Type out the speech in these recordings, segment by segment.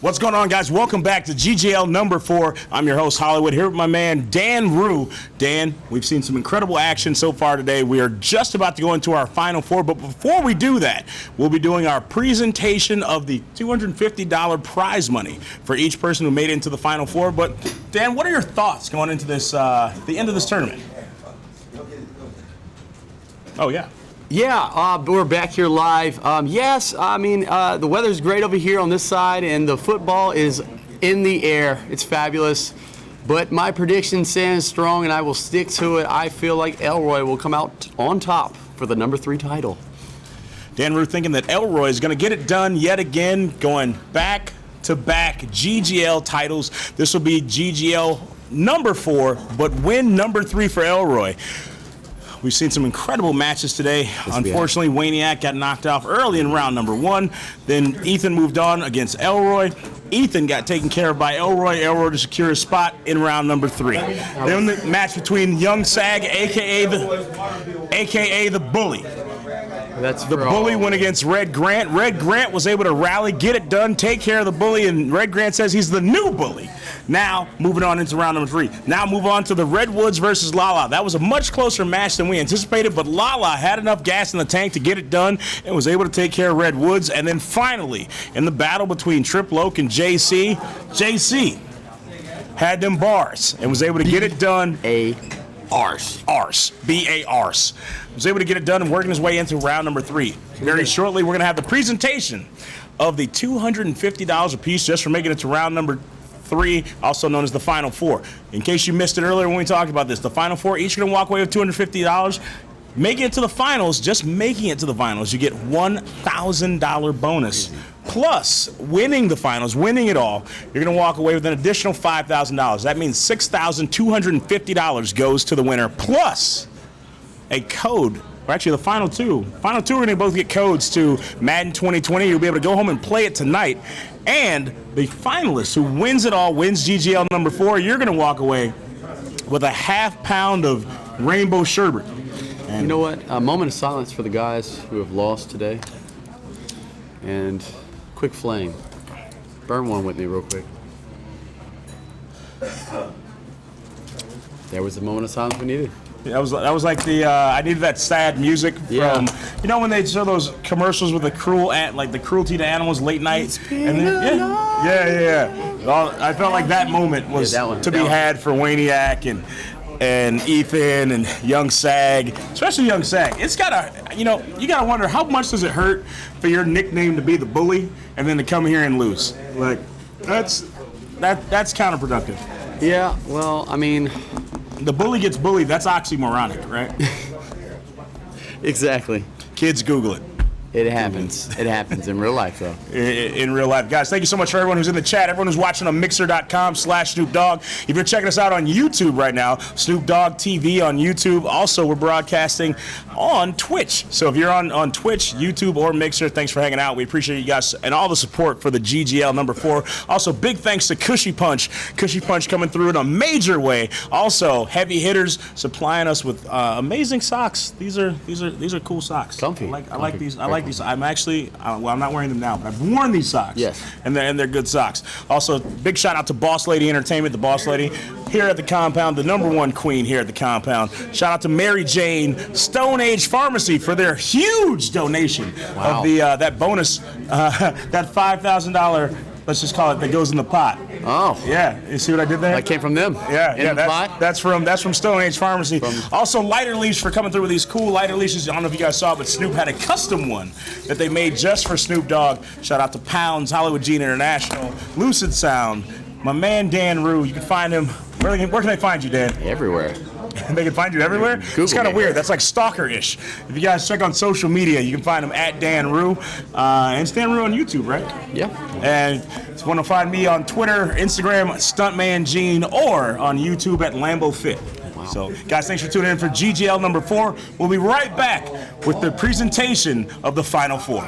What's going on, guys? Welcome back to GGL number 4. I'm your host, Hollywood, here with my man, Dan Rue. Dan, we've seen some incredible action so far today. We are just about to go into our Final Four, but before we do that, we'll be doing our presentation of the $250 prize money for each person who made it into the Final Four. But, Dan, what are your thoughts going into this, the end of this tournament? Oh, yeah. Yeah, we're back here live. Yes, I mean, the weather's great over here on this side, and the football is in the air. It's fabulous. But my prediction stands strong, and I will stick to it. I feel like Elroy will come out on top for the number 3 title. Dan Rue thinking that Elroy is going to get it done yet again, going back-to-back GGL titles. This will be GGL number 4, but win number 3 for Elroy. We've seen some incredible matches today. Yes, unfortunately, Waniac got knocked off early in round number 1. Then Ethan moved on against Elroy. Ethan got taken care of by Elroy. Elroy to secure a spot in round number 3. Then the match between Young Sag, aka the Bully. That's the Bully went against Red Grant. Red Grant was able to rally, get it done, take care of the Bully, and Red Grant says he's the new Bully. Now, moving on into round number 3. Now move on to the Redwoods versus Lala. That was a much closer match than we anticipated, but Lala had enough gas in the tank to get it done and was able to take care of Redwoods. And then finally, in the battle between Trip Loke and JC, JC had them bars and was able to get it done. Arse. B-A-Arse. Was able to get it done and working his way into round number 3. Very shortly, we're going to have the presentation of the $250 apiece just for making it to round number 3, also known as the Final Four. In case you missed it earlier when we talked about this, the Final Four each going to walk away with $250. Making it to the finals, just making it to the finals, you get $1,000 bonus. Plus, winning the finals, winning it all, you're going to walk away with an additional $5,000. That means $6,250 goes to the winner, plus a code. Or actually, the final two. Final two are going to both get codes to Madden 2020. You'll be able to go home and play it tonight. And the finalist who wins it all, wins GGL number 4, you're going to walk away with a half pound of rainbow sherbet. And you know what? A moment of silence for the guys who have lost today. And quick flame. Burn one with me real quick. There was the moment of silence we needed. That was like the I needed that sad music from when they show those commercials with the the cruelty to animals late night. Well, I felt like that moment was to be had for Waniac and Ethan and Young Sag, especially Young Sag. It's gotta you gotta wonder how much does it hurt for your nickname to be the Bully and then to come here and lose. Like that's counterproductive. Yeah, well, I mean, the Bully gets bullied. That's oxymoronic, right? Exactly. Kids, Google it. It happens. It happens in real life, though. In real life. Guys, thank you so much for everyone who's in the chat, everyone who's watching on Mixer.com/Snoop Dogg. If you're checking us out on YouTube right now, Snoop Dogg TV on YouTube. Also, we're broadcasting on Twitch. So if you're on Twitch, YouTube, or Mixer, thanks for hanging out. We appreciate you guys and all the support for the GGL number 4. Also, big thanks to Cushy Punch. Cushy Punch coming through in a major way. Also, Heavy Hitters supplying us with amazing socks. These are cool socks. Comfy. I like these. I like these. I'm actually, I'm not wearing them now, but I've worn these socks. Yes. And they're good socks. Also, big shout out to Boss Lady Entertainment, the Boss Lady here at the compound, the number 1 queen here at the compound. Shout out to Mary Jane Stone Age Pharmacy for their huge donation of the that bonus, that $5,000. Let's just call it that goes in the pot. Oh. Yeah. You see what I did there? That came from them. Yeah. That's from Stone Age Pharmacy. Also, Lighter Leash for coming through with these cool lighter leashes. I don't know if you guys saw, but Snoop had a custom one that they made just for Snoop Dogg. Shout out to Pounds, Hollywood Gene International, Lucid Sound, my man Dan Rue. You can find him. Where can they find you, Dan? Everywhere. They can find you everywhere? Google it's kind of weird. That's like stalker-ish. If you guys check on social media, you can find him at Dan Rue. And it's Dan Rue on YouTube, right? Yeah. And if you want to find me on Twitter, Instagram, Stuntman Gene, or on YouTube at Lambo Fit. Wow. So, guys, thanks for tuning in for GGL number 4. We'll be right back with the presentation of the Final Four.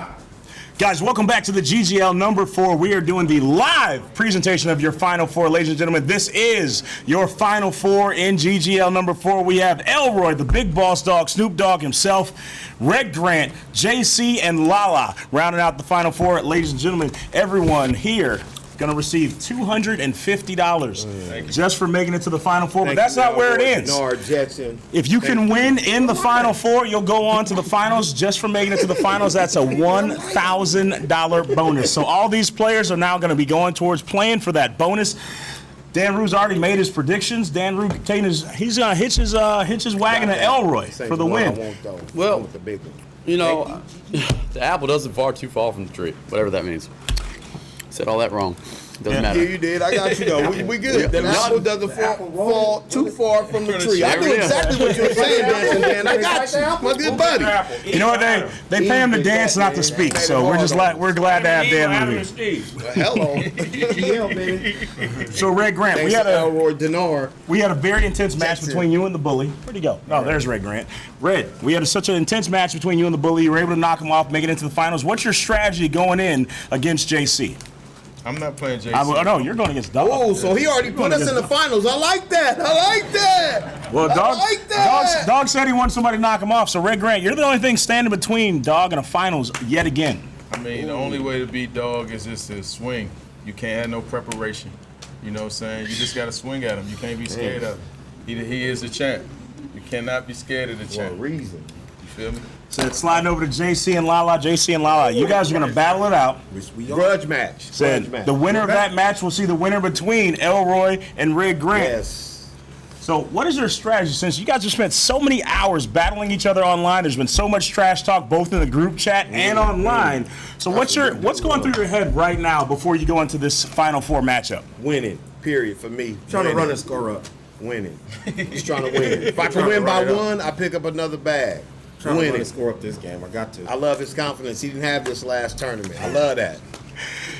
Guys, welcome back to the GGL number 4. We are doing the live presentation of your Final Four, ladies and gentlemen. This is your Final Four in GGL number 4. We have Elroy, the big boss dog, Snoop Dogg himself, Red Grant, JC, and Lala rounding out the Final Four. Ladies and gentlemen, everyone here going to receive $250 just for making it to the Final Four. But that's not where it ends. If you can win in the Final Four, you'll go on to the finals. Just for making it to the finals, that's a $1,000 bonus. So all these players are now going to be going towards playing for that bonus. Dan Rue's already made his predictions. Dan Rue he's gonna hitch his wagon to Elroy for the win. Well, you know, the apple doesn't fall too far from the tree, whatever that means. Said all that wrong. Doesn't matter. Yeah, you did. I got you though. We good. The apple doesn't fall too far from the tree. I knew exactly what you were saying, Dan. I got you, my good buddy. You know what? They pay him to dance, not to speak. So we're glad to have Dan Rue here. Hello, GGL baby. So Red Grant, we had a very intense match between you and the bully. Where'd he go? Oh, there's Red Grant. Red, we had such an intense match between you and the bully. You were able to knock him off, make it into the finals. What's your strategy going in against JC? I'm not playing JC. No, you're going against Dog. Oh, so he already put us in the finals. I like that. Well, Dog said he wanted somebody to knock him off. So Red Grant, you're the only thing standing between Dog and a finals yet again. I mean, the only way to beat Dog is just to swing. You can't have no preparation. You know what I'm saying? You just got to swing at him. You can't be scared of him. He is the champ. You cannot be scared of the champ. For a reason. You feel me? So it's sliding over to JC and Lala. JC and Lala, you guys are going to battle it out. Grudge match. The winner of that match will see the winner between Elroy and Red Grant. Yes. So what is your strategy? Since you guys have spent so many hours battling each other online, there's been so much trash talk both in the group chat and online. So what's going through your head right now before you go into this Final Four matchup? Winning, period, for me. Trying to run the score up. Winning. He's trying to win. If I can win by one, I pick up another bag. Trying to run the score up this game. I got to. I love his confidence. He didn't have this last tournament. I love that.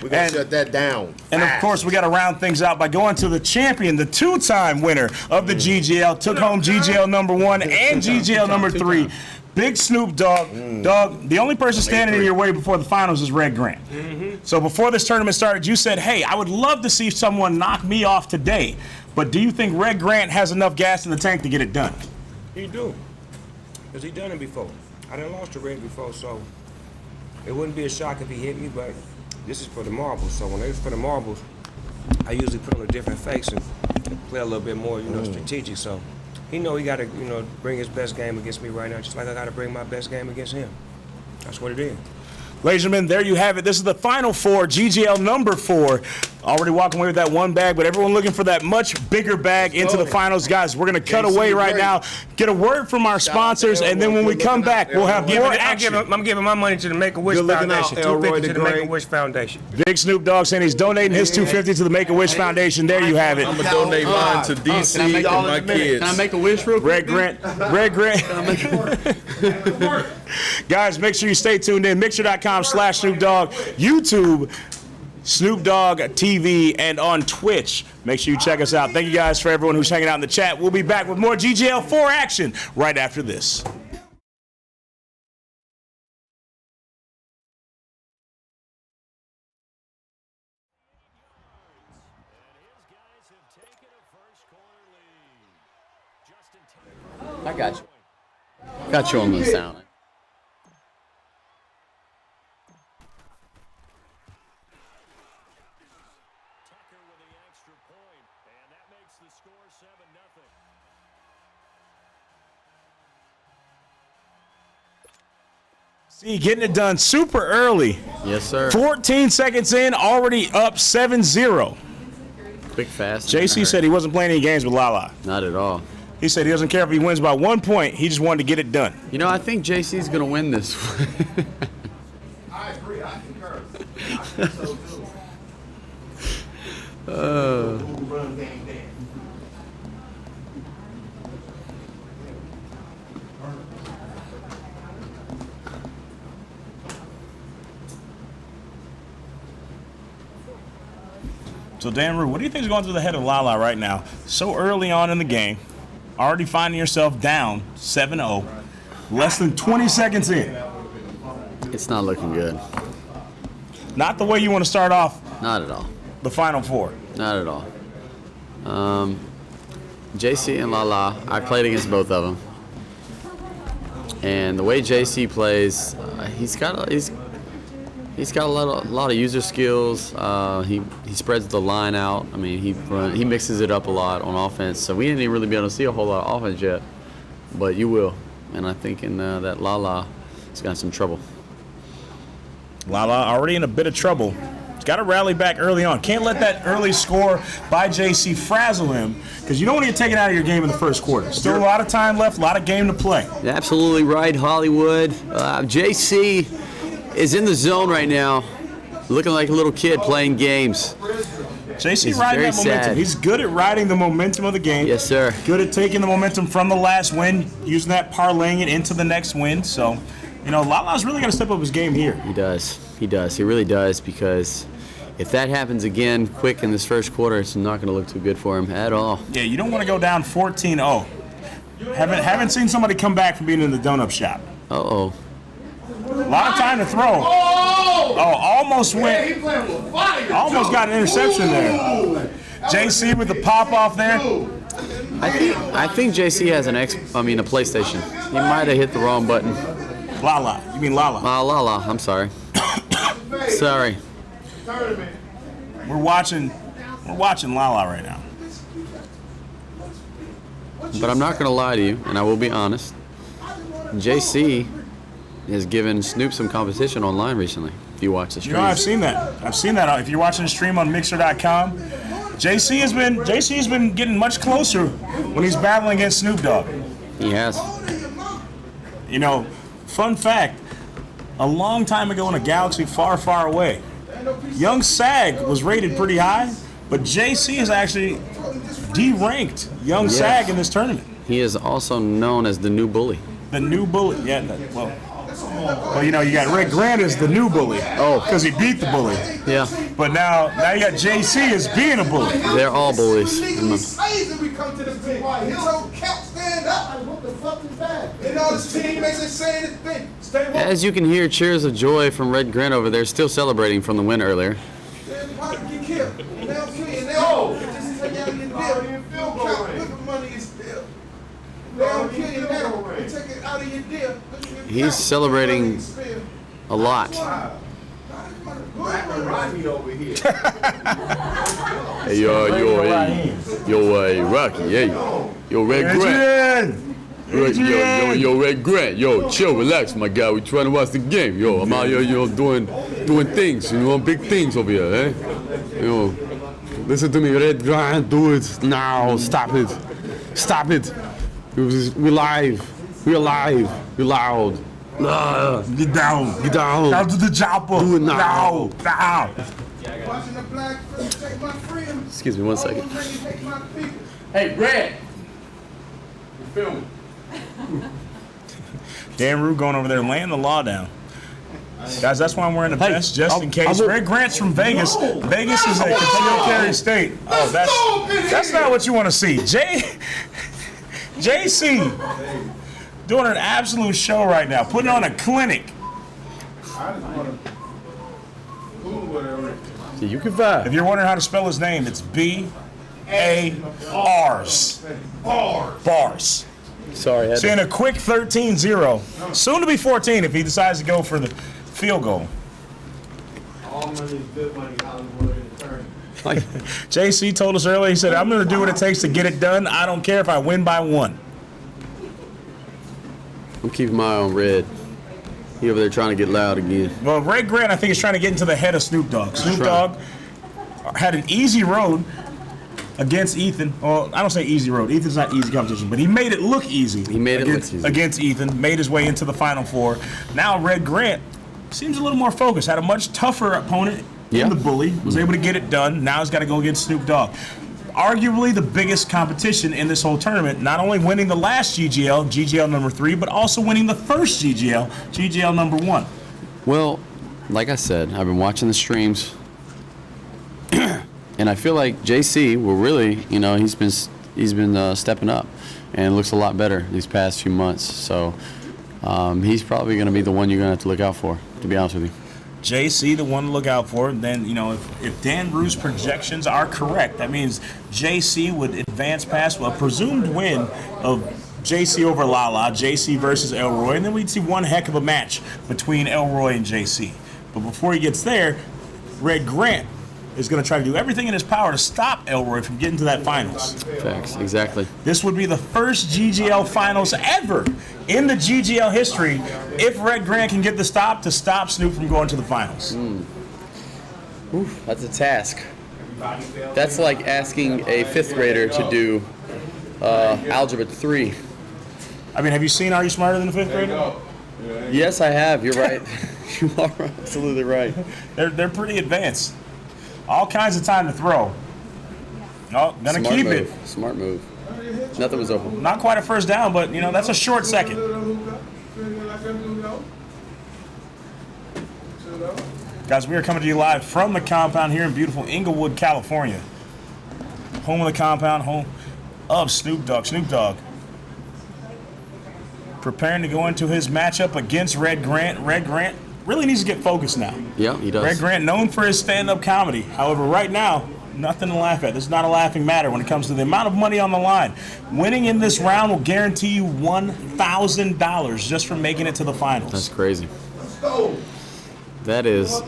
We're going to shut that down. And of course, we got to round things out by going to the champion, the two-time winner of the GGL, took home GGL #1 and GGL #3, Big Snoop Dogg. Dog, the only person standing in your way before the finals is Red Grant. So before this tournament started, you said, hey, I would love to see someone knock me off today, but do you think Red Grant has enough gas in the tank to get it done? He do. Because he done it before. I done lost to Red before, so it wouldn't be a shock if he hit me, but this is for the marbles. So when it's for the marbles, I usually put on a different face and play a little bit more, strategic. So he know he got to, bring his best game against me right now, just like I got to bring my best game against him. That's what it is. Ladies and gentlemen, there you have it. This is the Final Four, GGL #4. Already walking away with that one bag, but everyone looking for that much bigger bag into the finals. Guys, we're going to cut away right now, get a word from our sponsors, and then when we come back, we'll have more action. I'm giving my money to the Make-A-Wish Foundation. $250 to the Make-A-Wish Foundation. Big Snoop Dogg saying he's donating his $250 to the Make-A-Wish Foundation. There you have it. I'm going to donate mine to DC and my kids. Can I make a wish real quick? Red Grant. Guys, make sure you stay tuned in. Mixer.com/Snoop Dogg, YouTube, Snoop Dogg TV, and on Twitch. Make sure you check us out. Thank you guys for everyone who's hanging out in the chat. We'll be back with more GGL 4 action right after this. I got you. Got you on the sound. See, getting it done super early. Yes, sir. 14 seconds in, already up 7-0. Quick, fast. JC said he wasn't playing any games with Lala. Not at all. He said he doesn't care if he wins by 1 point. He just wanted to get it done. You know, I think JC's going to win this. I agree. I concur. I think so too. So, Dan Rue, what do you think is going through the head of Lala right now? So early on in the game, already finding yourself down 7-0, less than 20 seconds in. It's not looking good. Not the way you want to start off Not at all. the Final Four. Not at all. JC and Lala, I played against both of them. And the way JC plays, He's got a lot of user skills. He spreads the line out. I mean, he mixes it up a lot on offense. So we didn't even really be able to see a whole lot of offense yet, but you will. And I think in that Lala, he's got some trouble. Lala already in a bit of trouble. He's got to rally back early on. Can't let that early score by JC frazzle him, because you don't want to get taken out of your game in the first quarter. Still a lot of time left, a lot of game to play. You're absolutely right, Hollywood. JC is in the zone right now, looking like a little kid playing games. JC riding that momentum. Sad. He's good at riding the momentum of the game. Yes, sir. Good at taking the momentum from the last win, using that, parlaying it into the next win. So, Lala's really got to step up his game here. He does. He does. He really does, because if that happens again quick in this first quarter, it's not going to look too good for him at all. Yeah, you don't want to go down 14-0. Haven't seen somebody come back from being in the donut shop. Uh-oh. A lot of time to throw. Oh, almost went. Almost got an interception there. JC with the pop off there. I think JC has a PlayStation. He might have hit the wrong button. Lala. You mean Lala? Lala. I'm sorry. Sorry. We're watching Lala right now. But I'm not going to lie to you, and I will be honest. JC has given Snoop some competition online recently. If you watch the stream. I've seen that. If you're watching the stream on Mixer.com, JC has been getting much closer when he's battling against Snoop Dogg. He has. Fun fact, a long time ago in a galaxy far, far away, Young Sag was rated pretty high, but JC has actually deranked Young Sag in this tournament. He is also known as the new bully. The new bully, yeah. Well, you got Red Grant as the new bully. Oh, because he beat the bully. Yeah. But now you got JC as being a bully. They're all bullies. As you can hear, cheers of joy from Red Grant over there, still celebrating from the win earlier. He's celebrating a lot. Hey, yo, Rocky, hey, yo, Red Grant. Yo, Red Grant, chill, relax, my guy. We trying to watch the game. Yo, I'm out here, doing things, big things over here, eh? Listen to me, Red Grant, do it now. Stop it. We're live. We're loud. Get down. Down to the chopper. Do it now. Now. Excuse me 1 second. Hey, Grant. You filming? Dan Rue going over there laying the law down. Guys, that's why I'm wearing the vest, just in case. Red Grant's from Vegas. Vegas is a continual carry state. Oh, that's not what you want to see. JC doing an absolute show right now, putting on a clinic. You can vibe. If you're wondering how to spell his name, it's B-A-R-S. Bars. Sorry. Seeing a quick 13-0. Soon to be 14 if he decides to go for the field goal. All money is good money, Hollywood and attorney. JC told us earlier, he said, I'm going to do what it takes to get it done. I don't care if I win by 1. I'm keeping my eye on Red. He over there trying to get loud again. Well, Red Grant, I think, is trying to get into the head of Snoop Dogg. Snoop Dogg had an easy road against Ethan. Well, I don't say easy road. Ethan's not easy competition, but he made it look easy. He made it look easy. Against Ethan, made his way into the Final Four. Now Red Grant seems a little more focused, had a much tougher opponent in the bully, was able to get it done. Now he's got to go against Snoop Dogg. Arguably the biggest competition in this whole tournament, not only winning the last GGL, GGL number 3, but also winning the first GGL, GGL number 1. Well, like I said, I've been watching the streams, and I feel like JC will really, he's been stepping up, and looks a lot better these past few months. So he's probably going to be the one you're going to have to look out for, to be honest with you. JC, the one to look out for. Then, if Dan Rue's projections are correct, that means JC would advance past a presumed win of JC over Lala, JC versus Elroy, and then we'd see one heck of a match between Elroy and JC. But before he gets there, Red Grant is going to try to do everything in his power to stop Elroy from getting to that finals. Facts, exactly. This would be the first GGL finals ever in the GGL history if Red Grant can get the stop to stop Snoop from going to the finals. Oof, that's a task. That's like asking a 5th grader to do Algebra 3. I mean, have you seen Are You Smarter Than a 5th Grader? Yes, I have. You're right. You are absolutely right. They're pretty advanced. All kinds of time to throw. Oh, gonna Smart keep move. it. Smart move. Nothing was open. Not quite a first down, but you know that's a short second. Guys, we are coming to you live from the compound here in beautiful Inglewood, California. Home of the compound, home of Snoop Dogg. Snoop Dogg preparing to go into his matchup against Red Grant. Red Grant really needs to get focused now. Yeah, he does. Red Grant known for his stand-up comedy. However, right now, nothing to laugh at. This is not a laughing matter when it comes to the amount of money on the line. Winning in this round will guarantee you $1,000 just for making it to the finals. That's crazy. That is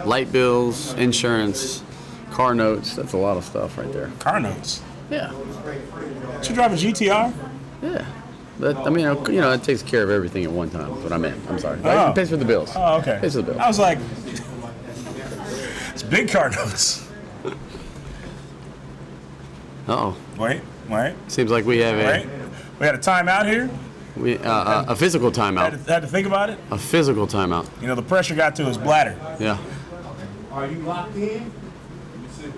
light bills, insurance, car notes. That's a lot of stuff right there. Car notes. Yeah. You drive a GTR? Yeah. But, I mean, you know, it takes care of everything at one time. Is what I meant. I'm sorry. Oh. It pays for the bills. Oh, okay. Pays for the bills. I was like, it's big car notes. Uh-oh. Wait. Seems like we have We had a timeout here. a physical timeout. Had to think about it. A physical timeout. You know, the pressure got to his bladder. Yeah. Are you locked in? Let me see.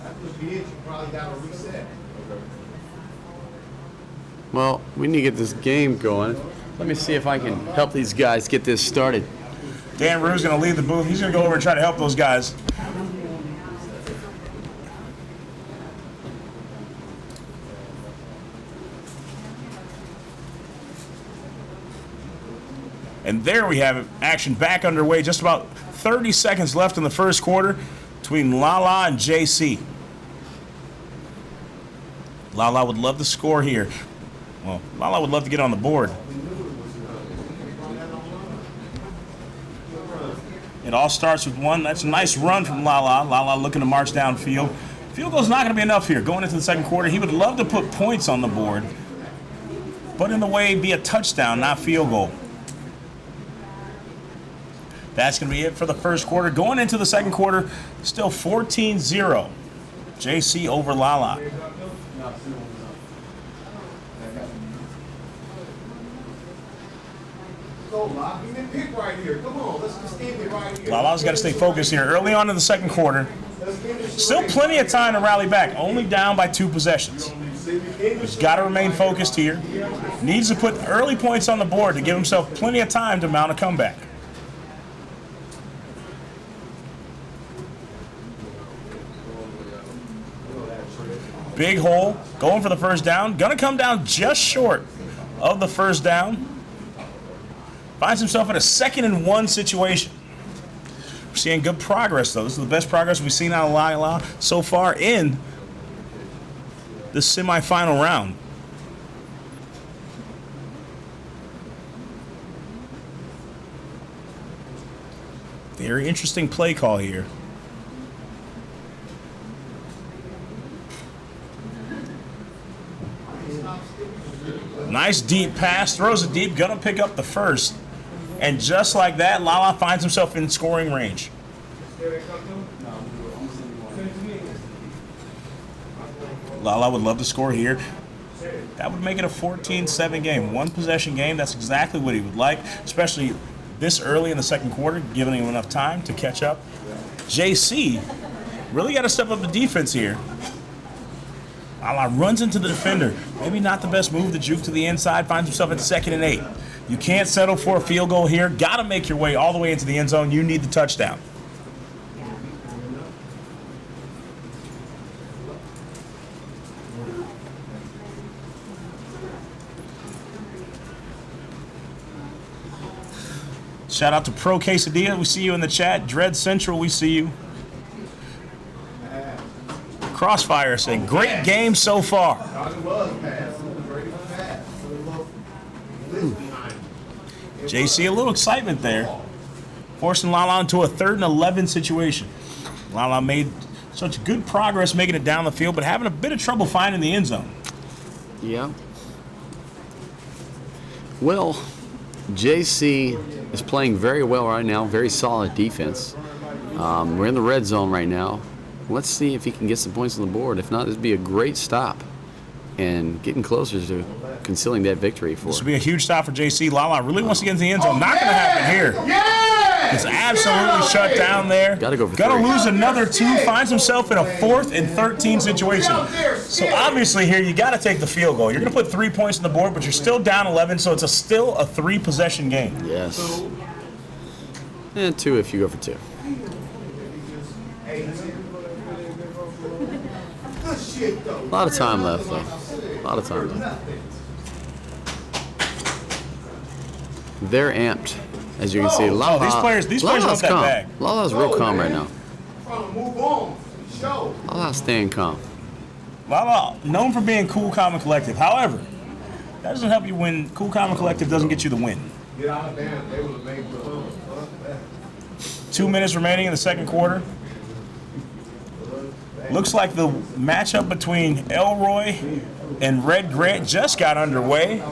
That could be it. You probably got to reset. Well, we need to get this game going. Let me see if I can help these guys get this started. Dan Rue's going to leave the booth. He's going to go over and try to help those guys. And there we have it. Action back underway. Just about 30 seconds left in the first quarter between Lala and JC. Lala would love to score here. Well, Lala would love to get on the board. It all starts with one. That's a nice run from Lala. Lala looking to march downfield. Field goal's not going to be enough here. Going into the second quarter, he would love to put points on the board, but in the way, be a touchdown, not field goal. That's going to be it for the first quarter. Going into the second quarter, still 14-0. JC over Lala. Lala's got to stay focused here. Early on in the second quarter, still plenty of time to rally back. Only down by 2 possessions. He's got to remain focused here. Needs to put early points on the board to give himself plenty of time to mount a comeback. Big hole, going for the first down. Gonna come down just short of the first down. Finds himself in a 2nd and 1 situation. We're seeing good progress, though. This is the best progress we've seen out of Lala so far in the semifinal round. Very interesting play call here. Nice deep pass, throws it deep, gonna pick up the first. And just like that, Lala finds himself in scoring range. Lala would love to score here. That would make it a 14-7 game. 1 possession game, that's exactly what he would like, especially this early in the second quarter, giving him enough time to catch up. JC really got to step up the defense here. Lala runs into the defender. Maybe not the best move, the juke to the inside, finds himself at 2nd and 8. You can't settle for a field goal here. Got to make your way all the way into the end zone. You need the touchdown. Shout out to Pro Quesadilla. We see you in the chat. Dread Central, we see you. Crossfire saying, great game so far. JC, a little excitement there forcing Lala into a 3rd and 11 situation. Lala made such good progress making it down the field, but having a bit of trouble finding the end zone. Yeah. Well, JC is playing very well right now, very solid defense. We're in the red zone right now. Let's see if he can get some points on the board. If not, this would be a great stop and getting closer to concealing that victory for This him. will be a huge stop for JC. Lala really wants to get into the end zone. Not going to happen here. It's absolutely shut down there. Gotta go for Gotta 3. lose another 2. Finds himself in a 4th and 13 situation. So obviously here you got to take the field goal. You're going to put 3 points on the board, but you're still down 11, so it's still a 3-possession game. Yes. And 2 if you go for 2. A lot of time left, though. A lot of time left. They're amped, as you can see. Lala, these players Lala's want that calm. bag. Lala's real calm right now. Move on. Show. Lala's staying calm. Lala, known for being cool, calm, and collective. However, that doesn't help you when cool, calm, and collective doesn't get you the win. 2 minutes remaining in the second quarter. Looks like the matchup between Elroy and Red Grant just got underway.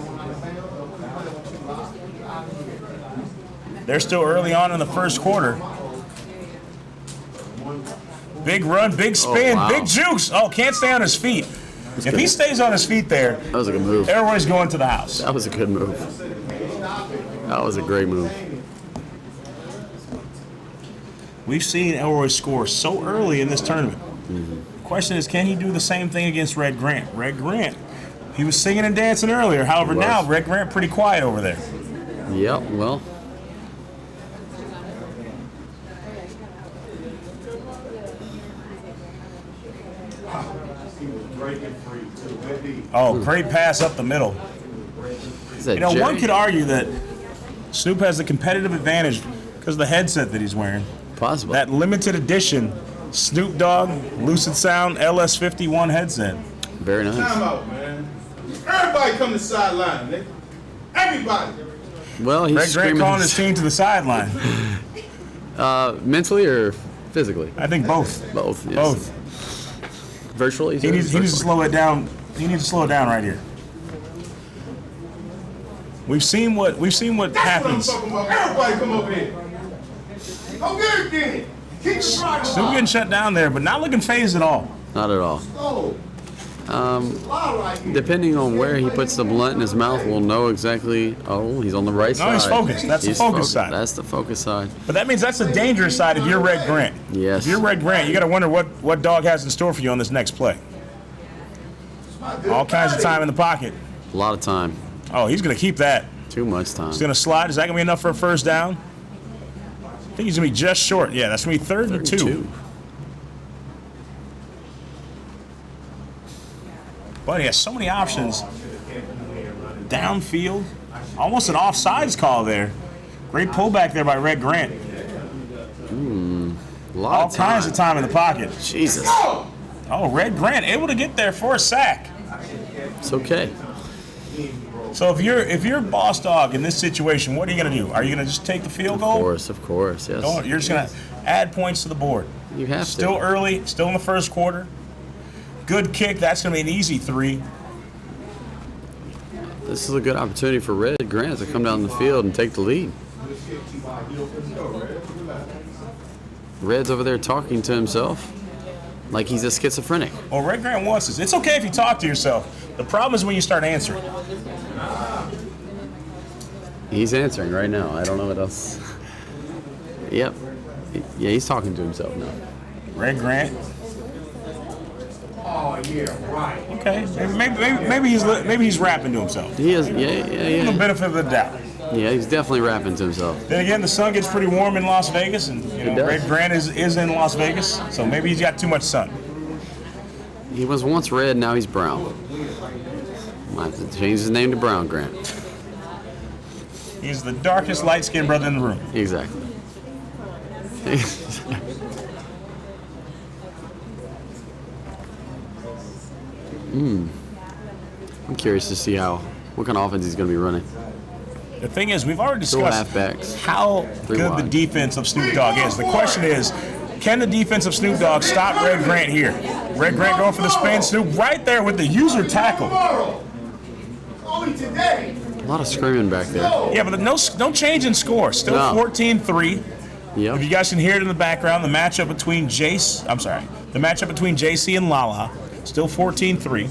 They're still early on in the first quarter. Big run, big spin, wow. big juice. Oh, can't stay on his feet. If he stays on his feet there, That was a good move. Elroy's going to the house. That was a good move. That was a great move. We've seen Elroy score so early in this tournament. The question is, can he do the same thing against Red Grant? Red Grant, he was singing and dancing earlier. However, now Red Grant pretty quiet over there. Yep, well. Oh, great pass up the middle. Is that You know, Jerry? one could argue that Snoop has the competitive advantage because of the headset that he's wearing. Possible. That limited edition Snoop Dogg Lucid Sound LS51 headset. Very nice. Time out, man. Everybody come to the sideline, nigga. Everybody. Well, he's Red Grant screaming. calling his team to the sideline. Mentally or physically? I think both. Both. Yes. Both. Virtually? He needs to slow it down. He needs to slow it down right here. We've seen what happens. That's what I'm talking about. Everybody come over here. Go get it then. Keep it right. Still getting shut down there, but not looking phased at all. Not at all. Oh. Right here. Depending on where he puts the blunt in his mouth, we'll know exactly. Oh, he's on the right side. No, he's focused. That's the He's focus focused. side. That's the focus side. But that means that's the dangerous side if you're Red Grant. Yes. If you're Red Grant, you got to wonder what Dog has in store for you on this next play. All kinds of time in the pocket. A lot of time. Oh, he's going to keep that. Too much time. He's going to slide. Is that going to be enough for a first down? I think he's going to be just short. Yeah, that's going to be third and two. But he has so many options. Downfield. Almost an offsides call there. Great pullback there by Red Grant. A lot All of time. kinds of time in the pocket. Jesus. Oh, Red Grant able to get there for a sack. It's okay. So if you're Boss Dog in this situation, what are you going to do? Are you going to just take the field goal? Of course, yes. Don't, you're just going to add points to the board. You have Still to. early, still in the first quarter. Good kick. That's going to be an easy 3. This is a good opportunity for Red Grant to come down the field and take the lead. Red's over there talking to himself like he's a schizophrenic. Well, Red Grant wants this. It's okay if you talk to yourself. The problem is when you start answering. He's answering right now. I don't know what else. Yep. Yeah, he's talking to himself now. Red Grant. Oh, yeah, right. Okay. Maybe he's rapping to himself. He is. Yeah. The benefit of the doubt. Yeah, he's definitely rapping to himself. Then again, the sun gets pretty warm in Las Vegas, and does. Red Grant is in Las Vegas, so maybe he's got too much sun. He was once red, now he's brown. Might have to change his name to Brown Grant. He's the darkest light-skinned brother in the room. Exactly. I'm curious to see what kind of offense he's going to be running. The thing is, we've already Still discussed halfbacks. how Three good the wide. defense of Snoop Dogg is. The question is, can the defense of Snoop Dogg stop Red Grant here? Red Grant going for the spin. Snoop right there with the user tackle. Only today. A lot of screaming back there. Yeah, but no change in score. Still No. 14-3. If you Yep. guys can hear it in the background, the matchup between the matchup between JC and Lala, still 14-3.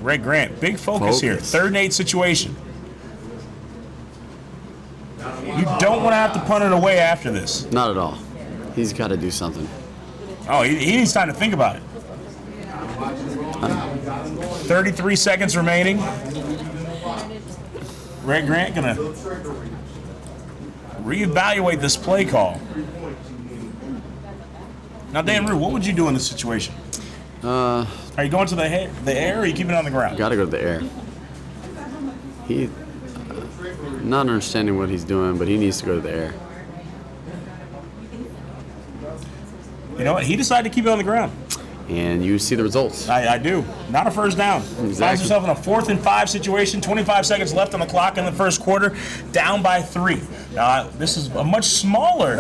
Red Grant, big focus here. Focus. 3rd and 8 situation. You don't want to have to punt it away after this. Not at all. He's got to do something. Oh, he needs time to think about it. 33 seconds remaining. Red Grant gonna reevaluate this play call. Now, Dan Rue, what would you do in this situation? Are you going to the air or are you keeping it on the ground? Got to go to the air. He, not understanding what he's doing, but he needs to go to the air. You know what? He decided to keep it on the ground. And you see the results. I do. Not a first down. Finds himself in a 4th and 5 situation. 25 seconds left on the clock in the first quarter. Down by 3. This is a much smaller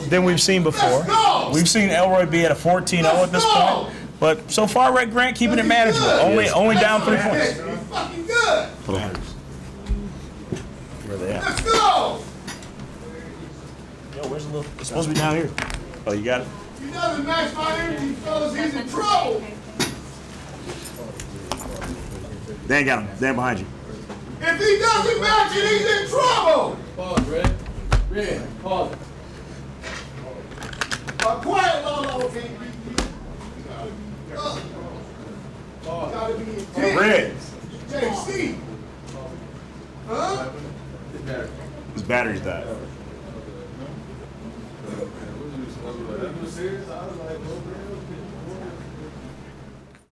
than we've seen before. We've seen Elroy be at a 14-0 at this point. But so far, Red Grant keeping it manageable. Only down 3 points. Fucking good. Where are they at? Let's go. Yo, where's the little? It's supposed to be down here. Oh, you got it? He doesn't match my energy, fellas. He's in trouble. Dan got him. Dan behind you. If he doesn't match it, he's in trouble. Pause, Red. Red, pause. Quiet, Lala, okay? Gotta be intense. Red. JC. Huh? His battery's died. serious? I was like,